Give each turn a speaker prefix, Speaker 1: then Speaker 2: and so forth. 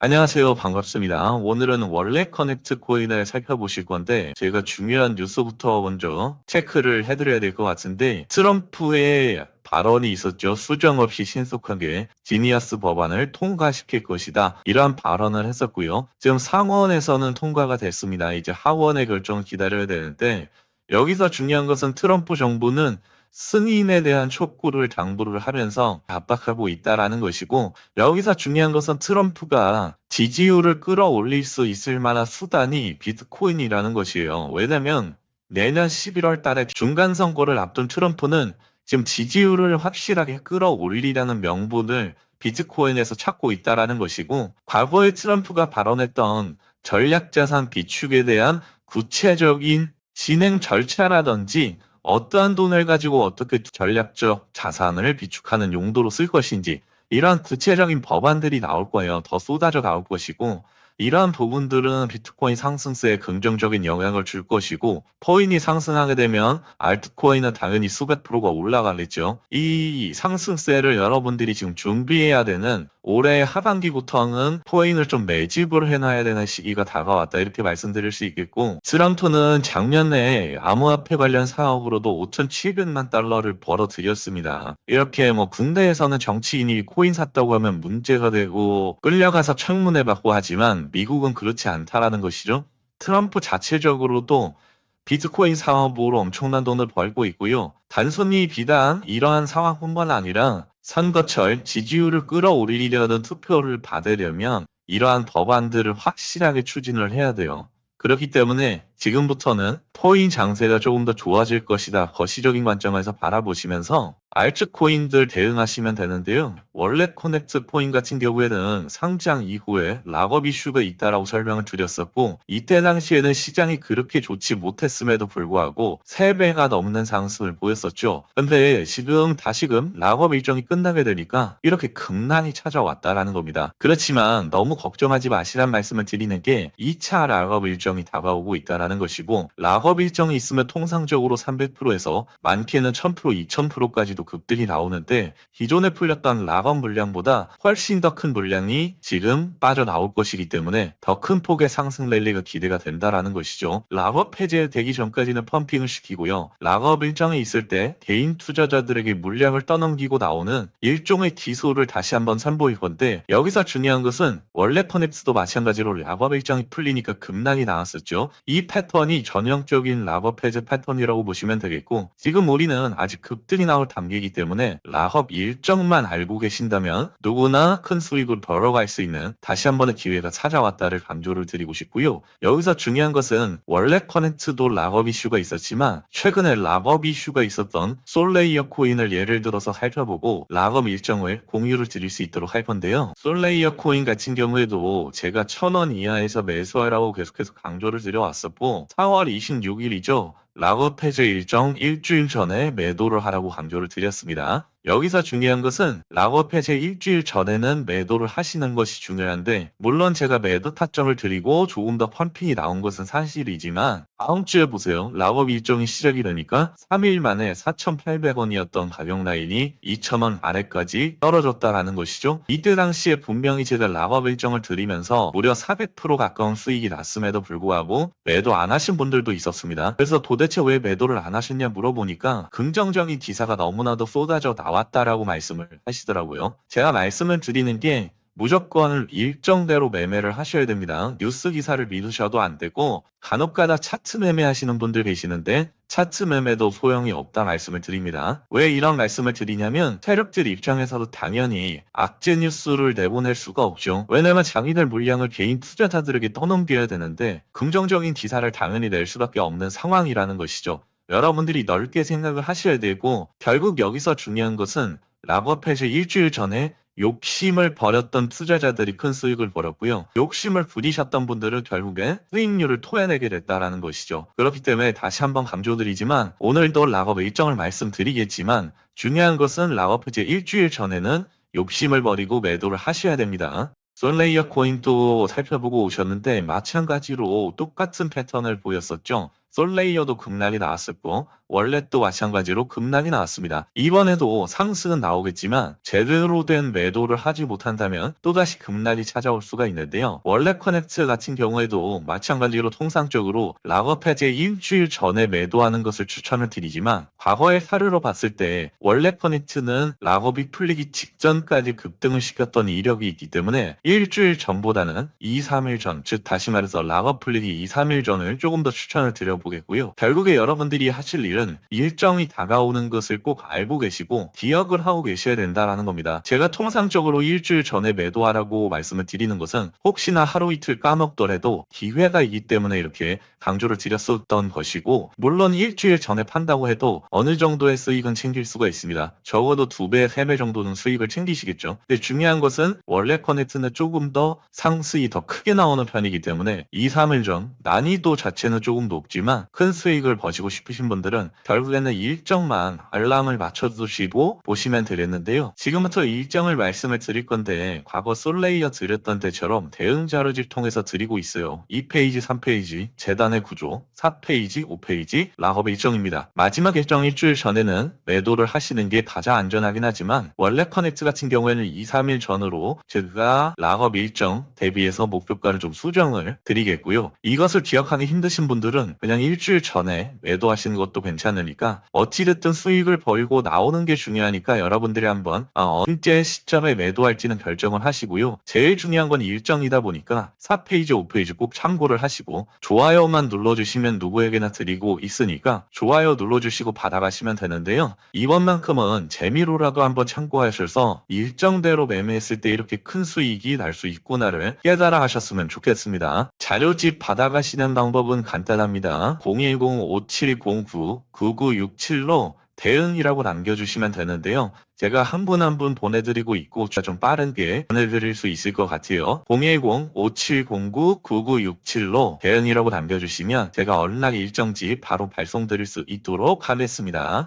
Speaker 1: 안녕하세요. 반갑습니다. 오늘은 원래 커넥트 코인을 살펴보실 건데, 제가 중요한 뉴스부터 먼저 체크를 해드려야 될 것 같은데, 트럼프의 발언이 있었죠. 수정 없이 신속하게 지니어스 법안을 통과시킬 것이다. 이러한 발언을 했었고요. 지금 상원에서는 통과가 됐습니다. 이제 하원의 결정을 기다려야 되는데, 여기서 중요한 것은 트럼프 정부는 승인에 대한 촉구를 당부를 하면서 압박하고 있다라는 것이고, 여기서 중요한 것은 트럼프가 지지율을 끌어올릴 수 있을 만한 수단이 비트코인이라는 것이에요. 왜냐면 내년 11월 달에 중간 선거를 앞둔 트럼프는 지금 지지율을 확실하게 끌어올리라는 명분을 비트코인에서 찾고 있다라는 것이고, 과거에 트럼프가 발언했던 전략자산 비축에 대한 구체적인 진행 절차라든지 어떠한 돈을 가지고 어떻게 전략적 자산을 비축하는 용도로 쓸 것인지 이러한 구체적인 법안들이 나올 거예요. 더 쏟아져 나올 것이고, 이러한 부분들은 비트코인 상승세에 긍정적인 영향을 줄 것이고, 코인이 상승하게 되면 알트코인은 당연히 수백 프로가 올라가겠죠. 이 상승세를 여러분들이 지금 준비해야 되는 올해 하반기부터는 코인을 좀 매집을 해놔야 되는 시기가 다가왔다. 이렇게 말씀드릴 수 있겠고, 트럼프는 작년에 암호화폐 관련 사업으로도 5,700만 달러를 벌어들였습니다. 이렇게 군대에서는 정치인이 코인 샀다고 하면 문제가 되고 끌려가서 청문회 받고 하지만 미국은 그렇지 않다라는 것이죠. 트럼프 자체적으로도 비트코인 사업으로 엄청난 돈을 벌고 있고요. 단순히 비단 이러한 상황뿐만 아니라 선거철 지지율을 끌어올리려는 투표를 받으려면 이러한 법안들을 확실하게 추진을 해야 돼요. 그렇기 때문에 지금부터는 코인 장세가 조금 더 좋아질 것이다. 거시적인 관점에서 바라보시면서 알츠코인들 대응하시면 되는데요. 원래 커넥트 코인 같은 경우에는 상장 이후에 락업 이슈가 있다라고 설명을 드렸었고, 이때 당시에는 시장이 그렇게 좋지 못했음에도 불구하고 3배가 넘는 상승을 보였었죠. 근데 지금 다시금 락업 일정이 끝나게 되니까 이렇게 급락이 찾아왔다라는 겁니다. 그렇지만 너무 걱정하지 마시란 말씀을 드리는 게 2차 락업 일정이 다가오고 있다라는 것이고, 락업 일정이 있으면 통상적으로 300%에서 많게는 1000%, 2000%까지도 급등이 나오는데, 기존에 풀렸던 락업 물량보다 훨씬 더 큰 물량이 지금 빠져나올 것이기 때문에 더 큰 폭의 상승 랠리가 기대가 된다라는 것이죠. 락업 해제되기 전까지는 펌핑을 시키고요. 락업 일정이 있을 때 개인 투자자들에게 물량을 떠넘기고 나오는 일종의 기소를 다시 한번 선보일 건데, 여기서 중요한 것은 원래 커넥스도 마찬가지로 락업 일정이 풀리니까 급락이 나왔었죠. 이 패턴이 전형적인 락업 해제 패턴이라고 보시면 되겠고, 지금 우리는 아직 급등이 나올 단계이기 때문에 락업 일정만 알고 계신다면 누구나 큰 수익을 벌어갈 수 있는 다시 한 번의 기회가 찾아왔다를 강조를 드리고 싶고요. 여기서 중요한 것은 원래 커넥트도 락업 이슈가 있었지만 최근에 락업 이슈가 있었던 솔레이어 코인을 예를 들어서 살펴보고 락업 일정을 공유를 드릴 수 있도록 할 건데요. 솔레이어 코인 같은 경우에도 제가 1,000원 이하에서 매수하라고 계속해서 강조를 드려왔었고, 4월 26일이죠. 락업 해제 일정 일주일 전에 매도를 하라고 강조를 드렸습니다. 여기서 중요한 것은 락업 해제 일주일 전에는 매도를 하시는 것이 중요한데, 물론 제가 매도 타점을 드리고 조금 더 펌핑이 나온 것은 사실이지만 다음 주에 보세요. 락업 일정이 시작이 되니까 3일 만에 4,800원이었던 가격 라인이 2,000원 아래까지 떨어졌다라는 것이죠. 이때 당시에 분명히 제가 락업 일정을 드리면서 무려 400% 가까운 수익이 났음에도 불구하고 매도 안 하신 분들도 있었습니다. 그래서 도대체 왜 매도를 안 하셨냐 물어보니까 긍정적인 기사가 너무나도 쏟아져 나왔다라고 말씀을 하시더라고요. 제가 말씀을 드리는 게 무조건 일정대로 매매를 하셔야 됩니다. 뉴스 기사를 믿으셔도 안 되고, 간혹가다 차트 매매하시는 분들 계시는데 차트 매매도 소용이 없다 말씀을 드립니다. 왜 이런 말씀을 드리냐면 세력들 입장에서도 당연히 악재 뉴스를 내보낼 수가 없죠. 왜냐면 자기들 물량을 개인 투자자들에게 떠넘겨야 되는데 긍정적인 기사를 당연히 낼 수밖에 없는 상황이라는 것이죠. 여러분들이 넓게 생각을 하셔야 되고, 결국 여기서 중요한 것은 락업 해제 일주일 전에 욕심을 버렸던 투자자들이 큰 수익을 벌었고요. 욕심을 부리셨던 분들은 결국에 수익률을 토해내게 됐다라는 것이죠. 그렇기 때문에 다시 한번 강조드리지만, 오늘도 락업 일정을 말씀드리겠지만 중요한 것은 락업 해제 일주일 전에는 욕심을 버리고 매도를 하셔야 됩니다. 솔레이어 코인도 살펴보고 오셨는데 마찬가지로 똑같은 패턴을 보였었죠. 솔레이어도 급락이 나왔었고 월렛도 마찬가지로 급락이 나왔습니다. 이번에도 상승은 나오겠지만 제대로 된 매도를 하지 못한다면 또다시 급락이 찾아올 수가 있는데요. 월렛 커넥트 같은 경우에도 마찬가지로 통상적으로 락업 해제 일주일 전에 매도하는 것을 추천을 드리지만 과거의 사례로 봤을 때 월렛 커넥트는 락업이 풀리기 직전까지 급등을 시켰던 이력이 있기 때문에 일주일 전보다는 2, 3일 전, 즉 다시 말해서 락업 풀리기 2, 3일 전을 조금 더 추천을 드려보겠고요. 결국에 여러분들이 하실 일은 일정이 다가오는 것을 꼭 알고 계시고 기억을 하고 계셔야 된다라는 겁니다. 제가 통상적으로 일주일 전에 매도하라고 말씀을 드리는 것은 혹시나 하루 이틀 까먹더라도 기회가 있기 때문에 이렇게 강조를 드렸었던 것이고, 물론 일주일 전에 판다고 해도 어느 정도의 수익은 챙길 수가 있습니다. 적어도 2배, 3배 정도는 수익을 챙기시겠죠. 근데 중요한 것은 월렛 커넥트는 조금 더 상수익이 더 크게 나오는 편이기 때문에 2, 3일 전 난이도 자체는 조금 높지만 큰 수익을 버시고 싶으신 분들은 결국에는 일정만 알람을 맞춰두시고 보시면 되겠는데요. 지금부터 일정을 말씀을 드릴 건데 과거 솔레이어 드렸던 때처럼 대응 자료를 통해서 드리고 있어요. 2페이지, 3페이지, 재단의 구조, 4페이지, 5페이지, 락업의 일정입니다. 마지막 일정 일주일 전에는 매도를 하시는 게 가장 안전하긴 하지만 월렛 커넥트 같은 경우에는 2, 3일 전으로 제가 락업 일정 대비해서 목표가를 좀 수정을 드리겠고요. 이것을 기억하기 힘드신 분들은 그냥 일주일 전에 매도하시는 것도 괜찮으니까 어찌됐든 수익을 벌고 나오는 게 중요하니까 여러분들이 한번 언제 시점에 매도할지는 결정을 하시고요. 제일 중요한 건 일정이다 보니까 4페이지, 5페이지 꼭 참고를 하시고 좋아요만 눌러주시면 누구에게나 드리고 있으니까 좋아요 눌러주시고 받아가시면 되는데요. 이번만큼은 재미로라도 한번 참고하셔서 일정대로 매매했을 때 이렇게 큰 수익이 날 수 있구나를 깨달아 하셨으면 좋겠습니다. 자료집 받아가시는 방법은 간단합니다. 010-5709-9967로 대응이라고 남겨주시면 되는데요. 제가 한 분 한 분 보내드리고 있고 좀 빠르게 보내드릴 수 있을 것 같아요. 010-5709-9967로 대응이라고 남겨주시면 제가 연락 일정지 바로 발송드릴 수 있도록 하겠습니다.